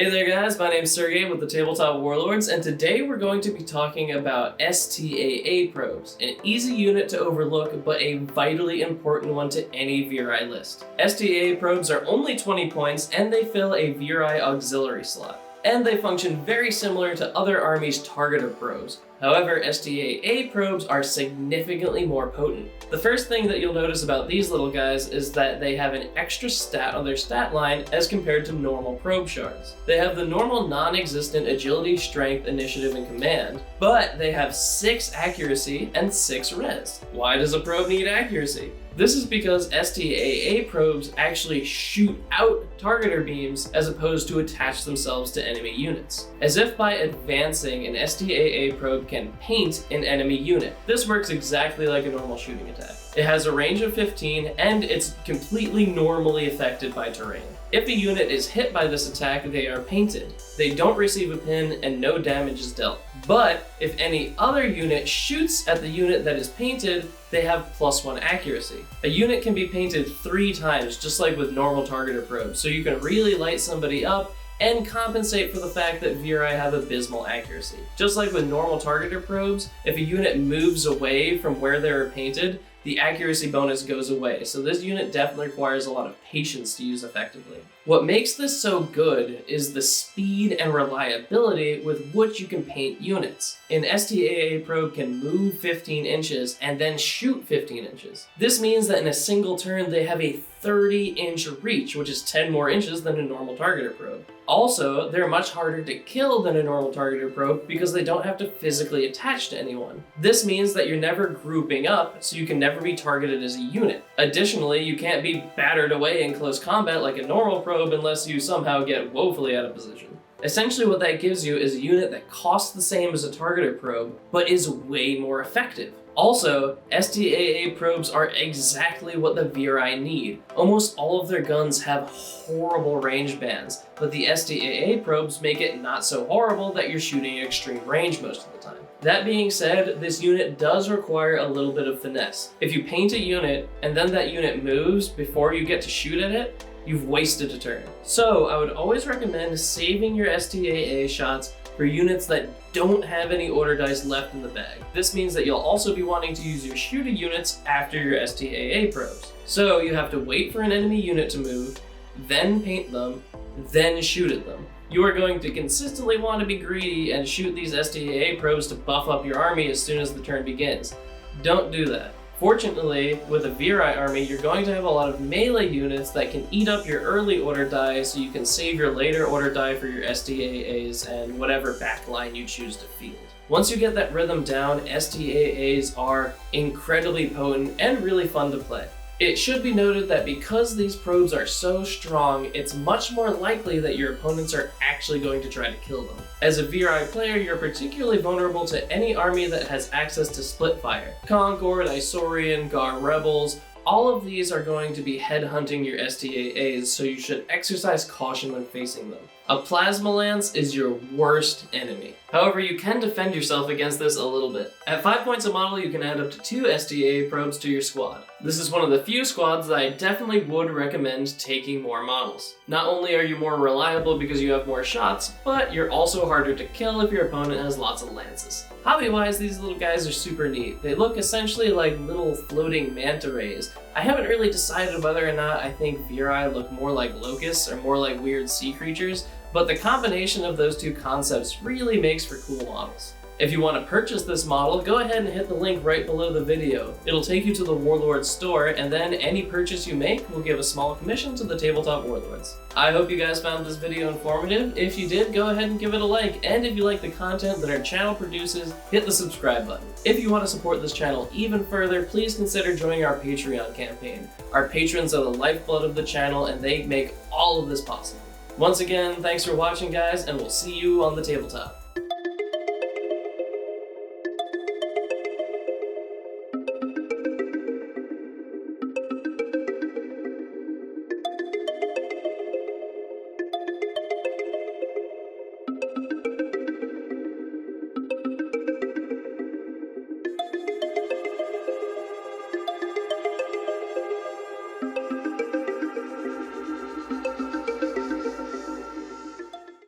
Hey there guys, my name's Sergey with the Tabletop Warlords, and today we're going to be talking about STAA probes, an easy unit to overlook but a vitally important one to any VRI list. STAA probes are only 20 points and they fill a VRI auxiliary slot, and they function very similar to other armies' targeter probes. However, STAA probes are significantly more potent. The first thing that you'll notice about these little guys is that they have an extra stat on their stat line as compared to normal probe shards. They have the normal non-existent agility, strength, initiative, and command, but they have 6 accuracy and 6 res. Why does a probe need accuracy? This is because STAA probes actually shoot out targeter beams as opposed to attach themselves to enemy units. As if by advancing, an STAA probe can paint an enemy unit. This works exactly like a normal shooting attack. It has a range of 15 and it's completely normally affected by terrain. If a unit is hit by this attack, they are painted. They don't receive a pin and no damage is dealt. But if any other unit shoots at the unit that is painted, they have +1 accuracy. A unit can be painted 3 times, just like with normal targeter probes, so you can really light somebody up and compensate for the fact that VRI have abysmal accuracy. Just like with normal targeter probes, if a unit moves away from where they were painted, the accuracy bonus goes away, so this unit definitely requires a lot of patience to use effectively. What makes this so good is the speed and reliability with which you can paint units. An STAA probe can move 15 inches and then shoot 15 inches. This means that in a single turn they have a 30-inch reach, which is 10 more inches than a normal targeter probe. Also, they're much harder to kill than a normal targeter probe because they don't have to physically attach to anyone. This means that you're never grouping up, so you can never be targeted as a unit. Additionally, you can't be battered away in close combat like a normal probe unless you somehow get woefully out of position. Essentially what that gives you is a unit that costs the same as a targeter probe, but is way more effective. Also, STAA probes are exactly what the VRI need. Almost all of their guns have horrible range bands, but the STAA probes make it not so horrible that you're shooting at extreme range most of the time. That being said, this unit does require a little bit of finesse. If you paint a unit and then that unit moves before you get to shoot at it, you've wasted a turn. So I would always recommend saving your STAA shots for units that don't have any order dice left in the bag. This means that you'll also be wanting to use your shooting units after your STAA probes. So you have to wait for an enemy unit to move, then paint them, then shoot at them. You are going to consistently want to be greedy and shoot these STAA probes to buff up your army as soon as the turn begins. Don't do that. Fortunately, with a VRI army, you're going to have a lot of melee units that can eat up your early order die so you can save your later order die for your STAAs and whatever backline you choose to field. Once you get that rhythm down, STAAs are incredibly potent and really fun to play. It should be noted that because these probes are so strong, it's much more likely that your opponents are actually going to try to kill them. As a VRI player, you're particularly vulnerable to any army that has access to split fire. Concord, Isaurian, Gar Rebels, all of these are going to be headhunting your STAAs, so you should exercise caution when facing them. A Plasma Lance is your worst enemy. However, you can defend yourself against this a little bit. At 5 points a model, you can add up to 2 STAA probes to your squad. This is one of the few squads that I definitely would recommend taking more models. Not only are you more reliable because you have more shots, but you're also harder to kill if your opponent has lots of lances. Hobby-wise, these little guys are super neat. They look essentially like little floating manta rays. I haven't really decided whether or not I think VRI look more like locusts or more like weird sea creatures, but the combination of those two concepts really makes for cool models. If you want to purchase this model, go ahead and hit the link right below the video. It'll take you to the Warlords store, and then any purchase you make will give a small commission to the Tabletop Warlords. I hope you guys found this video informative. If you did, go ahead and give it a like, and if you like the content that our channel produces, hit the subscribe button. If you want to support this channel even further, please consider joining our Patreon campaign. Our patrons are the lifeblood of the channel, and they make all of this possible. Once again, thanks for watching guys, and we'll see you on the tabletop.